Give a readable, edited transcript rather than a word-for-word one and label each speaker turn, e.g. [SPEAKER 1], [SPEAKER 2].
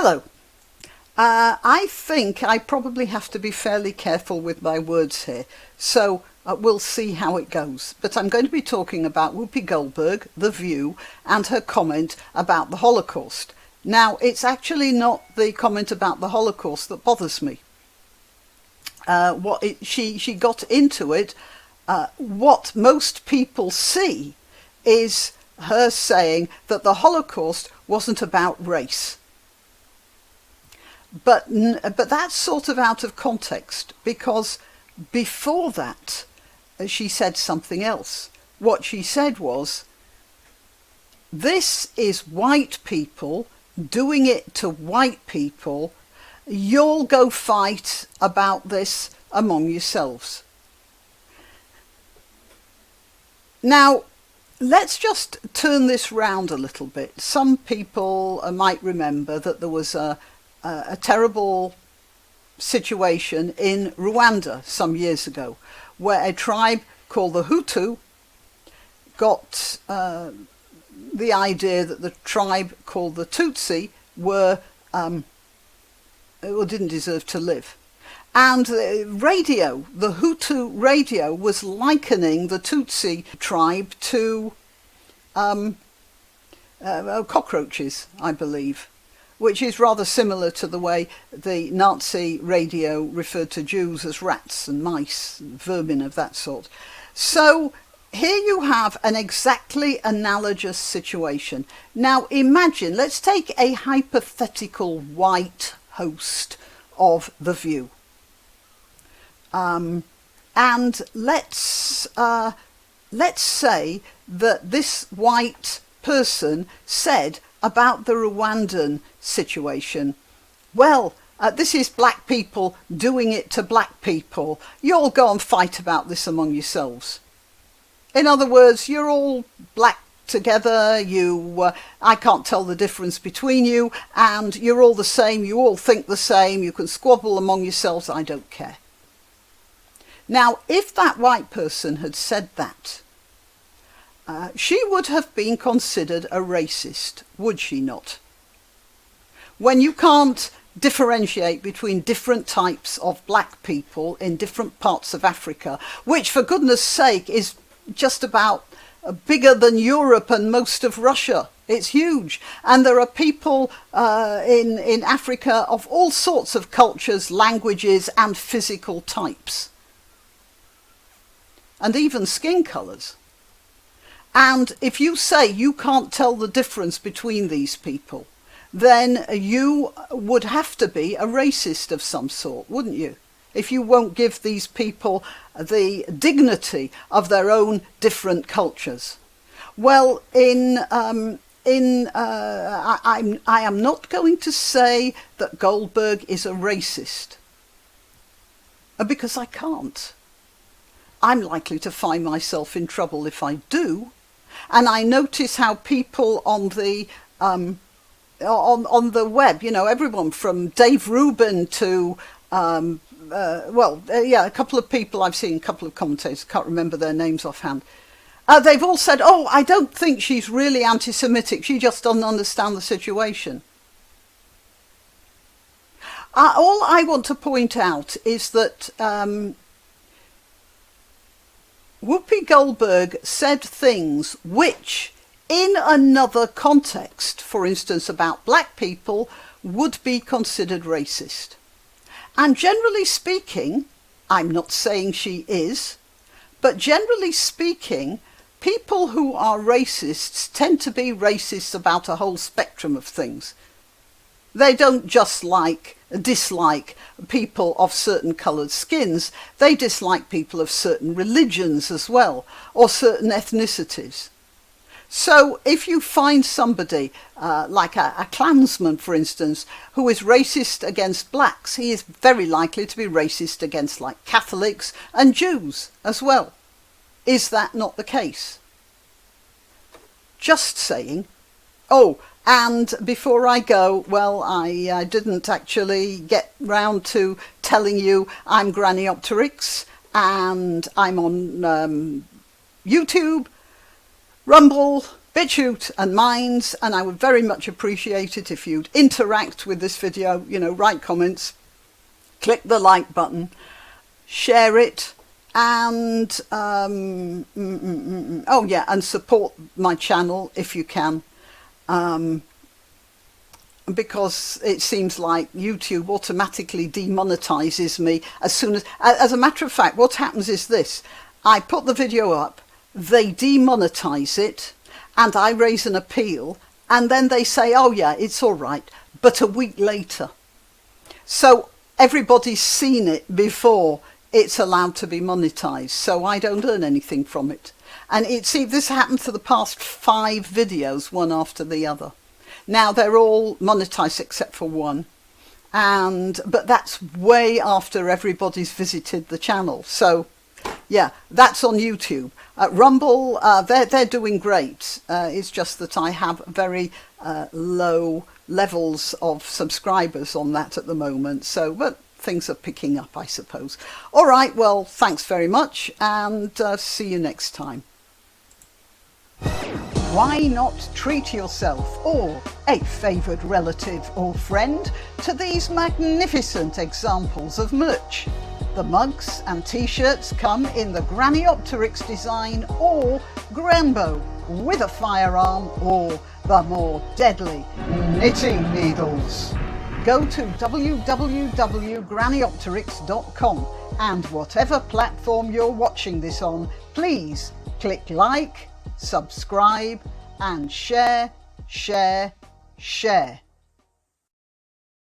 [SPEAKER 1] Hello. I think I probably have to be fairly careful with my words here, so we'll see how it goes. But I'm going to be talking about Whoopi Goldberg, The View, and her comment about the Holocaust. Now, it's actually not the comment about the Holocaust that bothers me. She got into it. What most people see is her saying that the Holocaust wasn't about race. But that's sort of out of context, because before that she said something else. What she said was, this is white people doing it to white people. You'll go fight about this among yourselves. Now, let's just turn this round a little bit. Some people might remember that there was a terrible situation in Rwanda some years ago, where a tribe called the Hutu got the idea that the tribe called the Tutsi didn't deserve to live. And the Hutu radio was likening the Tutsi tribe to cockroaches, I believe, which is rather similar to the way the Nazi radio referred to Jews as rats and mice, and vermin of that sort. So here you have an exactly analogous situation. Now imagine, let's take a hypothetical white host of The View. And let's say that this white person said about the Rwandan situation, well, this is black people doing it to black people. You'll go and fight about this among yourselves. In other words, you're all black together, I can't tell the difference between you, and you're all the same, you all think the same, you can squabble among yourselves, I don't care. Now, if that white person had said that, she would have been considered a racist, would she not? When you can't differentiate between different types of black people in different parts of Africa, which for goodness sake is just about bigger than Europe and most of Russia. It's huge. And there are people in Africa of all sorts of cultures, languages and physical types. And even skin colours. And if you say you can't tell the difference between these people, then you would have to be a racist of some sort, wouldn't you? If you won't give these people the dignity of their own different cultures. Well, I am not going to say that Goldberg is a racist, because I can't. I'm likely to find myself in trouble if I do. And I notice how people on the web, everyone from Dave Rubin to a couple of people I've seen, a couple of commentators, can't remember their names offhand. They've all said, oh, I don't think she's really anti-Semitic, she just doesn't understand the situation. All I want to point out is that Whoopi Goldberg said things which, in another context, for instance about black people, would be considered racist. And generally speaking, I'm not saying she is, but generally speaking, people who are racists tend to be racists about a whole spectrum of things. They don't just dislike people of certain coloured skins, they dislike people of certain religions as well, or certain ethnicities. So if you find somebody, like a Klansman, for instance, who is racist against blacks, he is very likely to be racist against, like, Catholics and Jews as well. Is that not the case? Just saying. Oh, and before I go, well, I didn't actually get round to telling you I'm Granny Opterix, and I'm on YouTube, Rumble, BitChute and Minds, and I would very much appreciate it if you'd interact with this video, write comments, click the like button, share it, and and support my channel if you can, because it seems like YouTube automatically demonetizes me as soon as a matter of fact, what happens is this: I put the video up, they demonetize it, and I raise an appeal, and then they say, oh yeah, it's all right, but a week later. So everybody's seen it before it's allowed to be monetized, so I don't earn anything from it. And this happened for the past 5 videos, one after the other. Now they're all monetized except for one, but that's way after everybody's visited the channel. So yeah, that's on YouTube. Rumble, they're doing great. It's just that I have very low levels of subscribers on that at the moment. So, but things are picking up, I suppose. All right, well, thanks very much, and see you next time. Why not treat yourself or a favoured relative or friend to these magnificent examples of merch? The mugs and t-shirts come in the Graniopteryx design or Grambo with a firearm or the more deadly knitting needles. Go to www.graniopteryx.com, and whatever platform you're watching this on, please click like, subscribe and share, share, share.